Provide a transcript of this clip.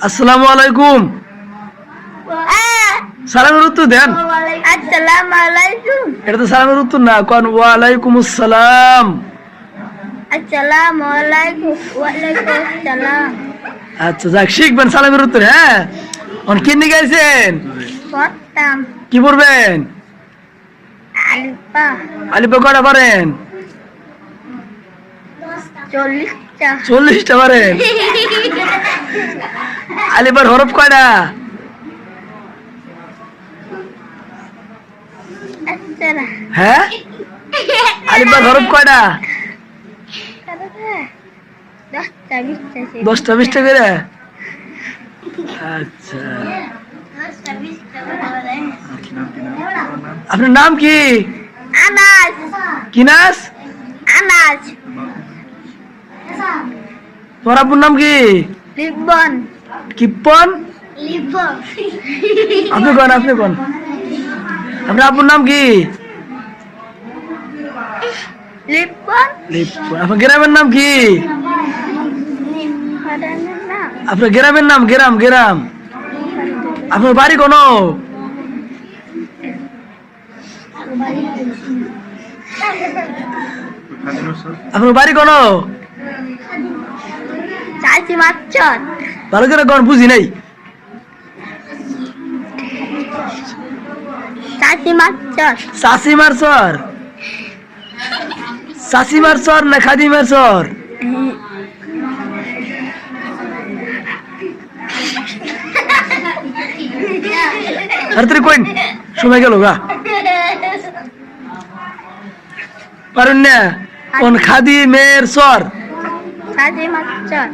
আসসালামু আলাইকুম। সালামের উত্তর দেন। আসসালামু আলাইকুম। এটা তো সালামের উত্তর না, কোন ওয়ালাইকুম আসসালাম। আসসালামু আলাইকুম। ওয়ালাইকুম আসসালাম। আচ্ছা যাক, শিখবেন সালামের উত্তর। হ্যাঁ, কিনে গেছেন, পড়তাম কি পড়বেন? আলিফা আলিফা কয়টা পারেন? 40টা। 40টা পারেন। আলিফার হরফ কয়টা? আচ্ছা হ্যাঁ, আলিফার হরফ কয়টা? 10টা 20টা 10টা 20টা করে। আচ্ছা, আপনার নাম কি? আনাজ। কি নাস? আনাজ। তোমার আব্বুর নাম কি? লিবন। কিপন। লিবন। আপনি কোন আপনার আব্বুর নাম কি? লিবন। লিপন। আপনার গ্রামের নাম কি? আপনার গ্রামের নাম? গ্রাম। আপনার বাড়ি কোন? আপনার বাড়ি কোন? চাচি মাচ্চর। ভালো করে কোন, বুঝি নাই। চাচি মাচ্চর। চাষিমার চর। চাষিমার চর না খাদিমার চর? তাড়াতাড়ি কইন, সময় গেল গা। পারেন না? কোন খাদিমের চর? চাচি মাচ্চর।